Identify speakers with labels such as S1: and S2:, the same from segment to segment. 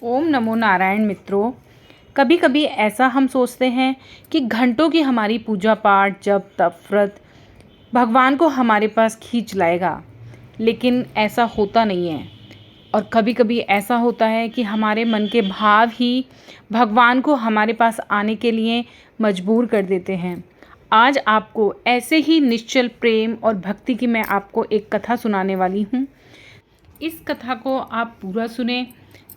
S1: ओम नमो नारायण मित्रों। कभी कभी ऐसा हम सोचते हैं कि घंटों की हमारी पूजा पाठ जप तप व्रत भगवान को हमारे पास खींच लाएगा, लेकिन ऐसा होता नहीं है। और कभी कभी ऐसा होता है कि हमारे मन के भाव ही भगवान को हमारे पास आने के लिए मजबूर कर देते हैं। आज आपको ऐसे ही निश्चल प्रेम और भक्ति की मैं आपको एक कथा सुनाने वाली हूँ। इस कथा को आप पूरा सुने।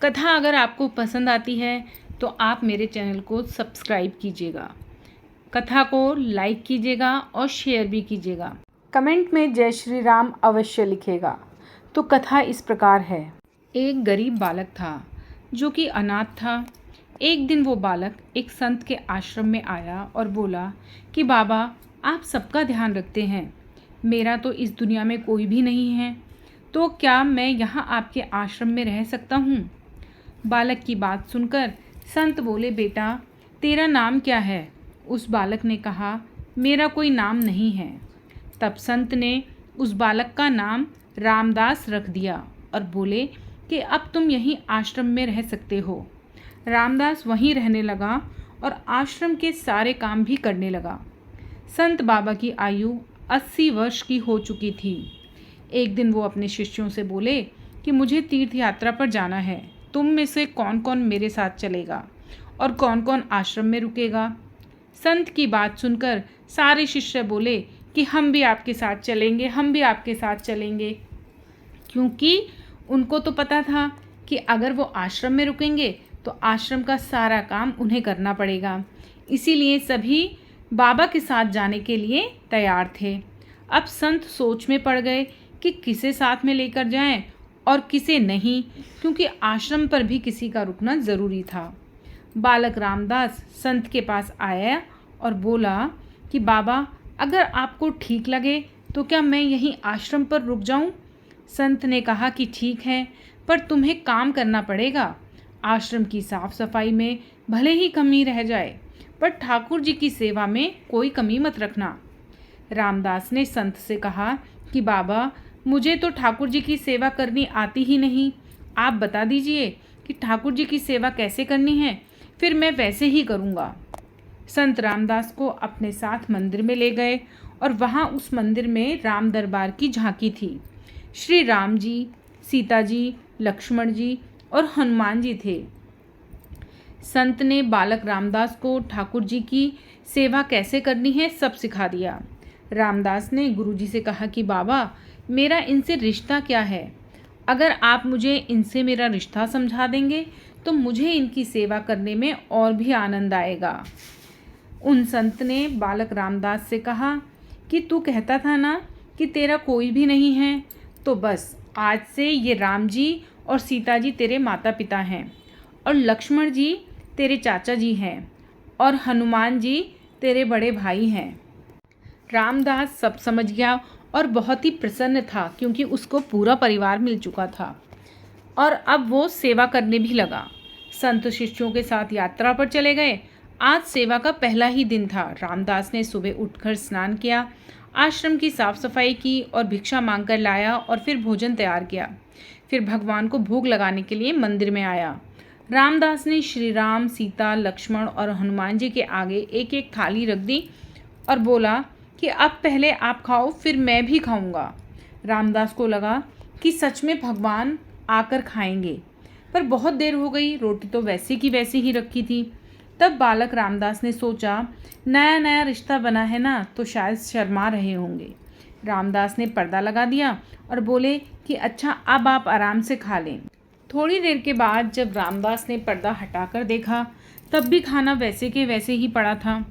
S1: कथा अगर आपको पसंद आती है तो आप मेरे चैनल को सब्सक्राइब कीजिएगा, कथा को लाइक कीजिएगा और शेयर भी कीजिएगा। कमेंट में जय श्री राम अवश्य लिखेगा। तो कथा इस प्रकार है। एक गरीब बालक था जो कि अनाथ था। एक दिन वो बालक एक संत के आश्रम में आया और बोला कि बाबा, आप सबका ध्यान रखते हैं, मेरा तो इस दुनिया में कोई भी नहीं है, तो क्या मैं यहाँ आपके आश्रम में रह सकता हूँ? बालक की बात सुनकर संत बोले, बेटा तेरा नाम क्या है? उस बालक ने कहा, मेरा कोई नाम नहीं है। तब संत ने उस बालक का नाम रामदास रख दिया और बोले कि अब तुम यहीं आश्रम में रह सकते हो। रामदास वहीं रहने लगा और आश्रम के सारे काम भी करने लगा। संत बाबा की आयु 80 वर्ष की हो चुकी थी। एक दिन वो अपने शिष्यों से बोले कि मुझे तीर्थ यात्रा पर जाना है, तुम में से कौन कौन मेरे साथ चलेगा और कौन कौन आश्रम में रुकेगा? संत की बात सुनकर सारे शिष्य बोले कि हम भी आपके साथ चलेंगे, हम भी आपके साथ चलेंगे, क्योंकि उनको तो पता था कि अगर वो आश्रम में रुकेंगे तो आश्रम का सारा काम उन्हें करना पड़ेगा। इसीलिए सभी बाबा के साथ जाने के लिए तैयार थे। अब संत सोच में पड़ गए कि किसे साथ में लेकर जाएं और किसे नहीं, क्योंकि आश्रम पर भी किसी का रुकना ज़रूरी था। बालक रामदास संत के पास आया और बोला कि बाबा, अगर आपको ठीक लगे तो क्या मैं यहीं आश्रम पर रुक जाऊं? संत ने कहा कि ठीक है, पर तुम्हें काम करना पड़ेगा। आश्रम की साफ सफाई में भले ही कमी रह जाए, पर ठाकुर जी की सेवा में कोई कमी मत रखना। रामदास ने संत से कहा कि बाबा, मुझे तो ठाकुर जी की सेवा करनी आती ही नहीं, आप बता दीजिए कि ठाकुर जी की सेवा कैसे करनी है, फिर मैं वैसे ही करूँगा। संत रामदास को अपने साथ मंदिर में ले गए और वहाँ उस मंदिर में राम दरबार की झांकी थी। श्री राम जी, सीता जी, लक्ष्मण जी और हनुमान जी थे। संत ने बालक रामदास को ठाकुर जी की सेवा कैसे करनी है सब सिखा दिया। रामदास ने गुरुजी से कहा कि बाबा, मेरा इनसे रिश्ता क्या है? अगर आप मुझे इनसे मेरा रिश्ता समझा देंगे तो मुझे इनकी सेवा करने में और भी आनंद आएगा। उन संत ने बालक रामदास से कहा कि तू कहता था ना कि तेरा कोई भी नहीं है, तो बस आज से ये राम जी और सीता जी तेरे माता पिता हैं, और लक्ष्मण जी तेरे चाचा जी हैं, और हनुमान जी तेरे बड़े भाई हैं। रामदास सब समझ गया और बहुत ही प्रसन्न था, क्योंकि उसको पूरा परिवार मिल चुका था और अब वो सेवा करने भी लगा। संत शिष्यों के साथ यात्रा पर चले गए। आज सेवा का पहला ही दिन था। रामदास ने सुबह उठकर स्नान किया, आश्रम की साफ सफाई की और भिक्षा मांगकर लाया और फिर भोजन तैयार किया। फिर भगवान को भोग लगाने के लिए मंदिर में आया। रामदास ने श्री राम, सीता, लक्ष्मण और हनुमान जी के आगे एक एक थाली रख दी और बोला कि अब पहले आप खाओ, फिर मैं भी खाऊंगा। रामदास को लगा कि सच में भगवान आकर खाएंगे, पर बहुत देर हो गई, रोटी तो वैसे की वैसी ही रखी थी। तब बालक रामदास ने सोचा, नया नया रिश्ता बना है ना, तो शायद शर्मा रहे होंगे। रामदास ने पर्दा लगा दिया और बोले कि अच्छा, अब आप आराम से खा लें। थोड़ी देर के बाद जब रामदास ने पर्दा हटाकर देखा, तब भी खाना वैसे के वैसे ही पड़ा था।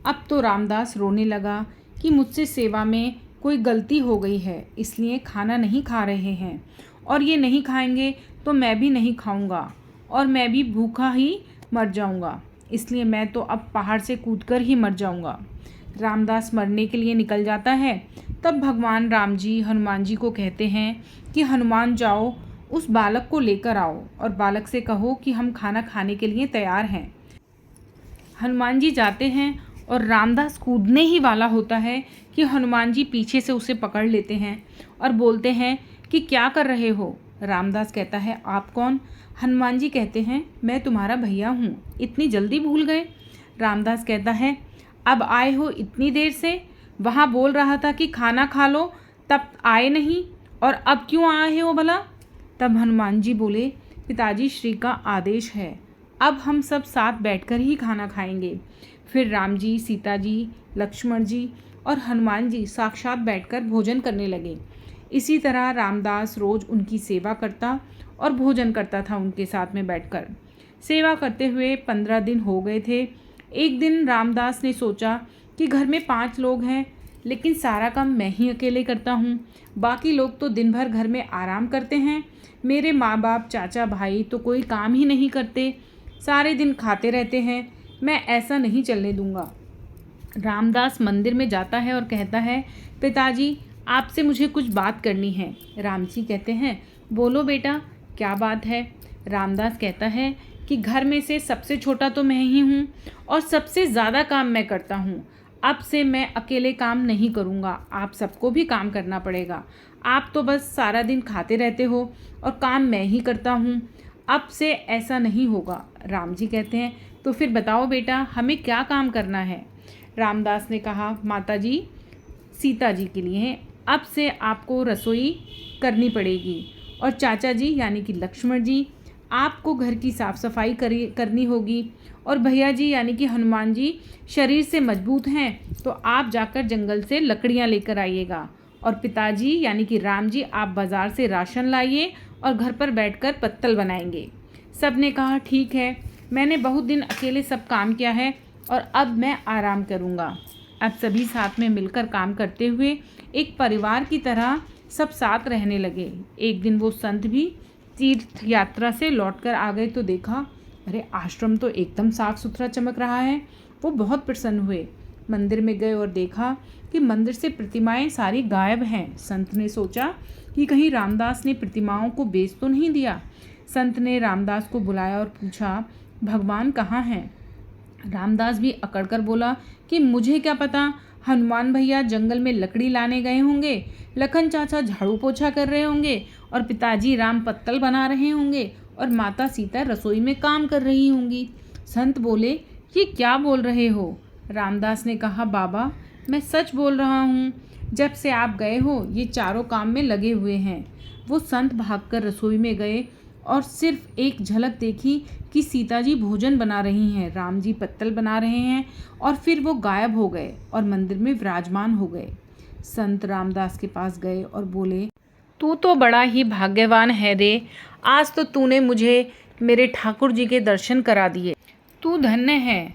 S1: अब तो रामदास रोने लगा कि मुझसे सेवा में कोई गलती हो गई है, इसलिए खाना नहीं खा रहे हैं, और ये नहीं खाएंगे तो मैं भी नहीं खाऊंगा और मैं भी भूखा ही मर जाऊंगा, इसलिए मैं तो अब पहाड़ से कूदकर ही मर जाऊंगा। रामदास मरने के लिए निकल जाता है। तब भगवान राम जी हनुमान जी को कहते हैं कि हनुमान, जाओ उस बालक को लेकर आओ और बालक से कहो कि हम खाना खाने के लिए तैयार हैं। हनुमान जी जाते हैं और रामदास कूदने ही वाला होता है कि हनुमान जी पीछे से उसे पकड़ लेते हैं और बोलते हैं कि क्या कर रहे हो? रामदास कहता है, आप कौन? हनुमान जी कहते हैं, मैं तुम्हारा भैया हूँ, इतनी जल्दी भूल गए? रामदास कहता है, अब आए हो इतनी देर से, वहाँ बोल रहा था कि खाना खा लो, तब आए नहीं, और अब क्यों आए हो भला? तब हनुमान जी बोले, पिताजी श्री का आदेश है, अब हम सब साथ बैठकर ही खाना खाएंगे। फिर राम जी, सीता जी, लक्ष्मण जी और हनुमान जी साक्षात बैठकर भोजन करने लगे। इसी तरह रामदास रोज़ उनकी सेवा करता और भोजन करता था उनके साथ में बैठकर। सेवा करते हुए 15 दिन हो गए थे। एक दिन रामदास ने सोचा कि घर में 5 लोग हैं, लेकिन सारा काम मैं ही अकेले करता हूँ। बाकी लोग तो दिन भर घर में आराम करते हैं। मेरे माँ बाप, चाचा, भाई तो कोई काम ही नहीं करते, सारे दिन खाते रहते हैं। मैं ऐसा नहीं चलने दूँगा। रामदास मंदिर में जाता है और कहता है, पिताजी आपसे मुझे कुछ बात करनी है। राम जी कहते हैं, बोलो बेटा, क्या बात है? रामदास कहता है कि घर में से सबसे छोटा तो मैं ही हूँ और सबसे ज़्यादा काम मैं करता हूँ। अब से मैं अकेले काम नहीं करूँगा, आप सबको भी काम करना पड़ेगा। आप तो बस सारा दिन खाते रहते हो और काम मैं ही करता हूँ। अब से ऐसा नहीं होगा। राम जी कहते हैं, तो फिर बताओ बेटा, हमें क्या काम करना है? रामदास ने कहा, माता जी सीता जी के लिए अब से आपको रसोई करनी पड़ेगी, और चाचा जी यानी कि लक्ष्मण जी आपको घर की साफ़ सफाई करनी होगी, और भैया जी यानी कि हनुमान जी शरीर से मजबूत हैं तो आप जाकर जंगल से लकड़ियाँ लेकर आइएगा, और पिताजी यानी कि राम जी आप बाज़ार से राशन लाइए और घर पर बैठकर पत्तल बनाएंगे। सब ने कहा, ठीक है, मैंने बहुत दिन अकेले सब काम किया है और अब मैं आराम करूँगा। अब सभी साथ में मिलकर काम करते हुए एक परिवार की तरह सब साथ रहने लगे। एक दिन वो संत भी तीर्थ यात्रा से लौटकर आ गए तो देखा, अरे आश्रम तो एकदम साफ सुथरा चमक रहा है। वो बहुत प्रसन्न हुए, मंदिर में गए और देखा कि मंदिर से प्रतिमाएं सारी गायब हैं। संत ने सोचा कि कहीं रामदास ने प्रतिमाओं को बेच तो नहीं दिया। संत ने रामदास को बुलाया और पूछा, भगवान कहाँ हैं? रामदास भी अकड़कर बोला कि मुझे क्या पता, हनुमान भैया जंगल में लकड़ी लाने गए होंगे, लखन चाचा झाड़ू पोछा कर रहे होंगे, और पिताजी राम पत्तल बना रहे होंगे, और माता सीता रसोई में काम कर रही होंगी। संत बोले, ये क्या बोल रहे हो? रामदास ने कहा, बाबा मैं सच बोल रहा हूँ, जब से आप गए हो ये चारों काम में लगे हुए हैं। वो संत भागकर रसोई में गए और सिर्फ एक झलक देखी कि सीता जी भोजन बना रही हैं, राम जी पत्तल बना रहे हैं, और फिर वो गायब हो गए और मंदिर में विराजमान हो गए। संत रामदास के पास गए और बोले, तू तो बड़ा ही भाग्यवान है रे, आज तो तूने मुझे मेरे ठाकुर जी के दर्शन करा दिए, तू धन्य है।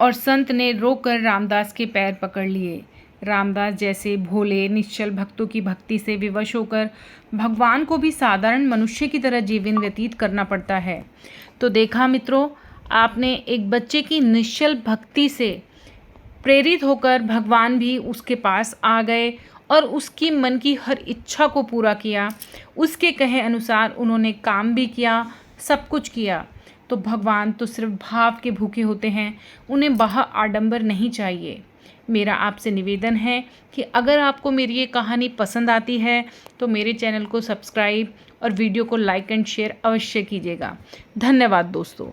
S1: और संत ने रोकर रामदास के पैर पकड़ लिए। रामदास जैसे भोले निश्चल भक्तों की भक्ति से विवश होकर भगवान को भी साधारण मनुष्य की तरह जीवन व्यतीत करना पड़ता है। तो देखा मित्रों, आपने एक बच्चे की निश्चल भक्ति से प्रेरित होकर भगवान भी उसके पास आ गए और उसकी मन की हर इच्छा को पूरा किया। उसके कहे अनुसार उन्होंने काम भी किया, सब कुछ किया। तो भगवान तो सिर्फ भाव के भूखे होते हैं, उन्हें बाह्य आडंबर नहीं चाहिए। मेरा आपसे निवेदन है कि अगर आपको मेरी ये कहानी पसंद आती है तो मेरे चैनल को सब्सक्राइब और वीडियो को लाइक एंड शेयर अवश्य कीजिएगा। धन्यवाद दोस्तों।